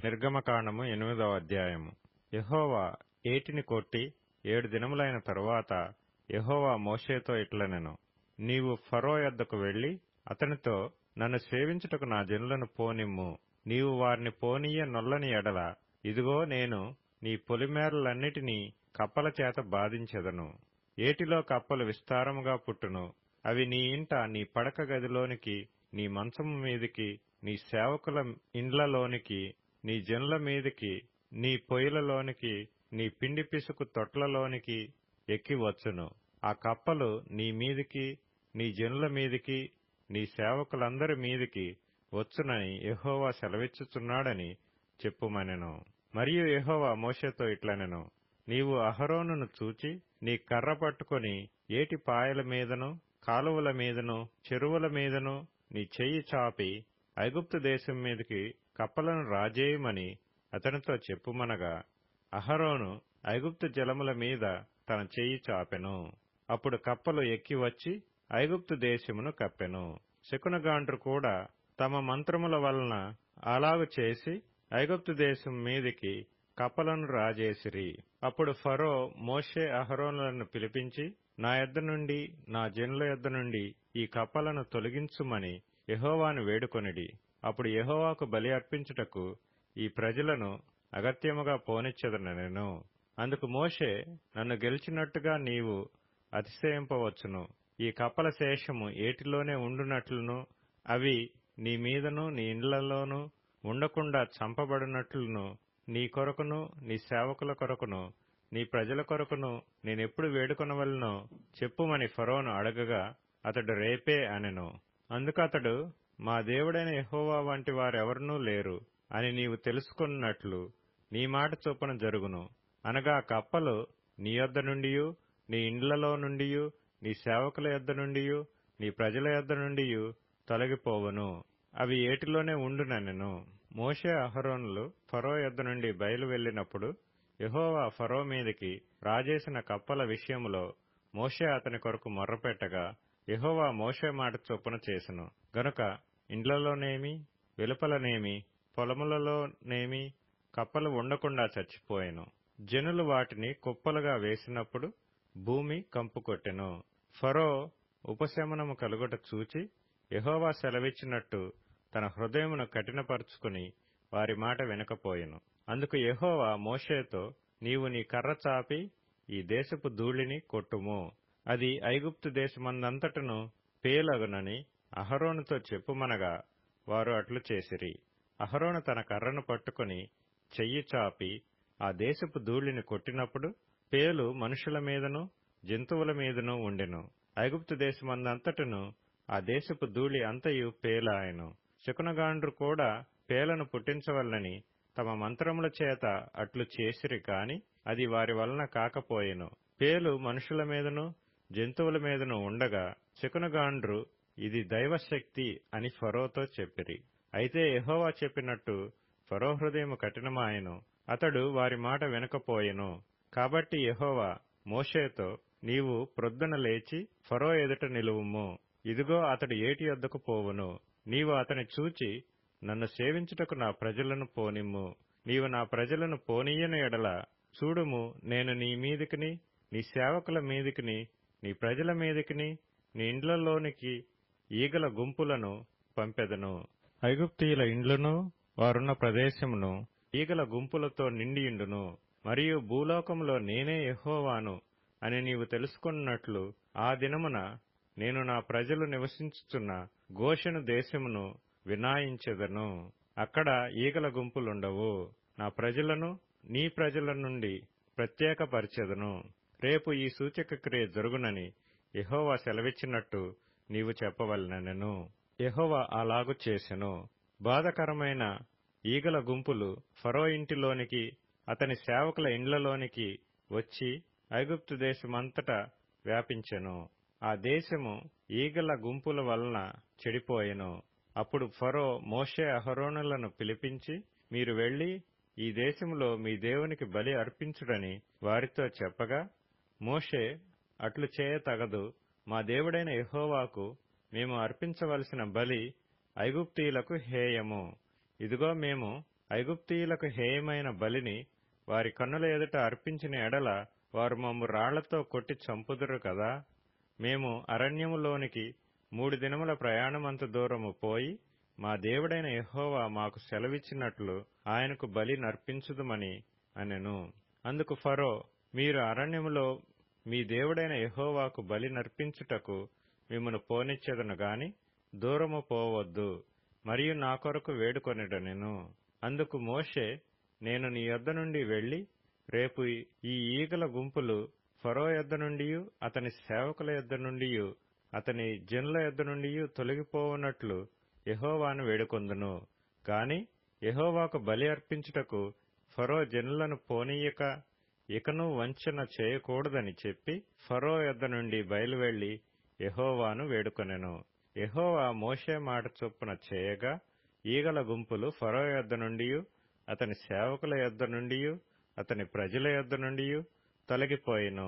నిర్గమకాండము 8వ అధ్యాయము. యెహోవా ఏటిని కొట్టి 7 దినములైన తరువాత యెహోవా మోషేతో ఇట్లనెను, నీవు ఫరో యొద్దకు వెళ్లి అతనితో, నన్ను సేవించుటకు నా జనులను పోనిమ్ము. నీవు వారిని పోనీయ నొల్లని ఎడల, ఇదిగో నేను నీ పొలిమేరలన్నిటినీ కప్పల చేత బాధించెదను. ఏటిలో కప్పలు విస్తారముగా పుట్టును. అవి నీ ఇంట, నీ పడక గదిలోనికి, నీ మంచము మీదికి, నీ సేవకుల ఇండ్లలోనికి, నీ జనుల మీదికి, నీ పొయ్యిలలోనికి, నీ పిండి పిసుకు తొట్లలోనికి ఎక్కి వచ్చును. ఆ కప్పలు నీ మీదికి, నీ జనుల మీదికి, నీ సేవకులందరి మీదికి వచ్చునని యెహోవా సెలవిచ్చుచున్నాడని చెప్పుమనెను. మరియు యెహోవా మోషేతో ఇట్లనెను, నీవు అహరోనును చూచి నీ కర్ర పట్టుకొని ఏటి పాయల మీదను, కాలువల మీదను, చెరువుల మీదను నీ చెయ్యి చాపి ఐగుప్తు దేశం మీదికి కప్పలను రాజేయమని అతనితో చెప్పుమనగా, అహరోను ఐగుప్తు జలముల మీద తన చెయ్యి చాపెను. అప్పుడు కప్పలు ఎక్కి వచ్చి ఐగుప్తు దేశమును కప్పెను. శకునగాండ్రు కూడా తమ మంత్రముల వలన అలాగు చేసి ఐగుప్తు దేశం మీదికి కప్పలను రాజేసిరి. అప్పుడు ఫరో మోషే అహరోనులను పిలిపించి, నా యొద్ద నుండి, నా జనుల యొద్ద నుండి ఈ కప్పలను తొలగించుమని యెహోవాను వేడుకొనిడి. అప్పుడు యెహోవాకు బలి అర్పించుటకు ఈ ప్రజలను అగత్యముగా పోనిచ్చెదనెను. అందుకు మోషే, నన్ను గెలిచినట్టుగా నీవు అతిశయింపవచ్చును. ఈ కప్పల శేషము ఏటిలోనే ఉండునట్లును, అవి నీ మీదను నీ ఇండ్లలోనూ ఉండకుండా చంపబడినట్లును, నీ కొరకును, నీ సేవకుల కొరకును, నీ ప్రజల కొరకును నేనెప్పుడు వేడుకొనవలెనో చెప్పుమని ఫరోను అడగగా, అతడు రేపే అనెను. అందుకతడు, మా దేవుడైన యెహోవా వంటి వారెవరునూ లేరు అని నీవు తెలుసుకొనున్నట్లు నీ మాట చొప్పున జరుగును. అనగా కప్పలు నీ యొద్ద నుండియు, నీ ఇండ్లలో నుండియు, నీ సేవకుల యొద్ద నుండియు, నీ ప్రజల యొద్ద నుండియు తొలగిపోవును. అవి ఏటిలోనే ఉండుననెను. మోషే అహరోనులు ఫరో యొద్ద నుండి బయలు వెళ్లినప్పుడు యెహోవా ఫరో మీదికి రాజేసిన కప్పల విషయములో మోషే అతని కొరకు మొర్రపెట్టగా, యెహోవా మోషే మాట చొప్పున చేసెను. గనుక ఇండ్లలోనేమి, వెలుపలనేమి, పొలములలోనేమి కప్పలు ఉండకుండా చచ్చిపోయెను. జనులు వాటిని కుప్పలుగా వేసినప్పుడు భూమి కంపుకొట్టెను. ఫరో ఉపశమనము కలుగుట చూచి యెహోవా సెలవిచ్చినట్టు తన హృదయమును కఠినపరుచుకుని వారి మాట వినకపోయెను. అందుకు యెహోవా మోషేతో, నీవు నీ కర్ర చాపి ఈ దేశపు ధూళిని కొట్టుము. అది ఐగుప్తు దేశమందంతటను పేలగునని అహరోనుతో చెప్పుమనగా, వారు అట్లు చేసిరి. అహరోను తన కర్రను పట్టుకుని చెయ్యి చాపి ఆ దేశపు ధూళిని కొట్టినప్పుడు పేలు మనుషుల మీదను జంతువుల మీదను ఉండెను. ఐగుప్తు దేశమందంతటను ఆ దేశపు ధూళి అంతయు పేలాయెను. శకునగాండ్రు కూడా పేలను పుట్టించవలనని తమ మంత్రముల చేత అట్లు చేసిరి కాని అది వారి వలన కాకపోయెను. పేలు మనుషుల మీదను జంతువుల మీదను ఉండగా శకునగాండ్రు, ఇది దైవశక్తి అని ఫరోతో చెప్పిరి. అయితే యెహోవా చెప్పినట్టు ఫరో హృదయము కఠినమాయెను, అతడు వారి మాట వినకపోయెను. కాబట్టి యెహోవా మోషేతో, నీవు ప్రొద్దున లేచి ఫరో ఎదుట నిలువుము. ఇదిగో అతడు ఏటి యొద్దకు పోవును. నీవు అతని చూచి, నన్ను సేవించుటకు నా ప్రజలను పోనిమ్ము. నీవు నా ప్రజలను పోనీయని ఎడల, చూడుము, నేను నీ మీదికిని, నీ సేవకుల మీదికిని, నీ ప్రజల మీదికిని, నీ ఇండ్లలోనికి ఈగల గుంపులను పంపెదను. ఐగుప్తీయుల ఇండ్లను వారున్న ప్రదేశమును ఈగల గుంపులతో నిండియుండును. మరియు భూలోకములో నేనే యెహోవాను అని నీవు తెలుసుకొనున్నట్లు ఆ దినమున నేను నా ప్రజలు నివసించుచున్న గోషెను దేశమును వినాయించెదను. అక్కడ ఈగల గుంపులుండవు. నా ప్రజలను నీ ప్రజల నుండి ప్రత్యేకపరిచెదను. రేపు ఈ సూచక క్రియ జరుగునని యెహోవా సెలవిచ్చినట్టు నీవు చెప్పవలెనెను. యెహోవా అలాగు చేసెను. బాధకరమైన ఈగల గుంపులు ఫరో ఇంటిలోనికి, అతని సేవకుల ఇండ్లలోనికి వచ్చి ఐగుప్తు దేశమంతటా వ్యాపించెను. ఆ దేశము ఈగల గుంపుల వలన చెడిపోయెను. అప్పుడు ఫరో మోషే అహరోనులను పిలిపించి, మీరు వెళ్లి ఈ దేశములో మీ దేవునికి బలి అర్పించుడని వారితో చెప్పగా, మోషే, అట్లు చేయతగదు. మా దేవుడైన యెహోవాకు మేము అర్పించవలసిన బలి ఐగుప్తీయులకు హేయము. ఇదిగో మేము ఐగుప్తీయులకు హేయమైన బలిని వారి కన్నుల ఎదుట అర్పించిన ఎడల వారు మమ్ము రాళ్లతో కొట్టి చంపుదురు కదా. మేము అరణ్యములోనికి 3 దినముల ప్రయాణమంత దూరము పోయి మా దేవుడైన యెహోవా మాకు సెలవిచ్చినట్లు ఆయనకు బలి నర్పించుదుమని అనెను. అందుకు ఫరో, మీరు అరణ్యములో మీ దేవుడైన యెహోవాకు బలి నర్పించుటకు మిమ్మును పోనిచ్చెదను గాని దూరము పోవద్దు, మరియు నా కొరకు వేడుకొనిడనెను. అందుకు మోషే, నేను నీ యొద్ద నుండి వెళ్లి రేపు ఈ ఈగల గుంపులు ఫరో యొద్ద నుండియు అతని సేవకుల యొద్ద నుండియు అతని జనుల యొద్ద నుండియు తొలగిపోవునట్లు యెహోవాను వేడుకొందును. గాని యెహోవాకు బలి అర్పించుటకు ఫరో జనులను పోనీయక ఇకను వంచన చేయకూడదని చెప్పి ఫరో యొద్ద నుండి బయలువెళ్లి యెహోవాను వేడుకొనెను. యెహోవా మోషే మాట చొప్పున చేయగా ఈగల గుంపులు ఫరో యొద్ద నుండియు అతని సేవకుల యొద్ద నుండియు అతని ప్రజల యొద్ద నుండియు తొలగిపోయెను,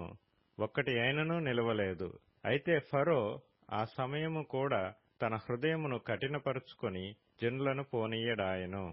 ఒక్కటి అయినను నిలవలేదు. అయితే ఫరో ఆ సమయము కూడా తన హృదయమును కఠినపరుచుకొని జనులను పోనీయడాయెను.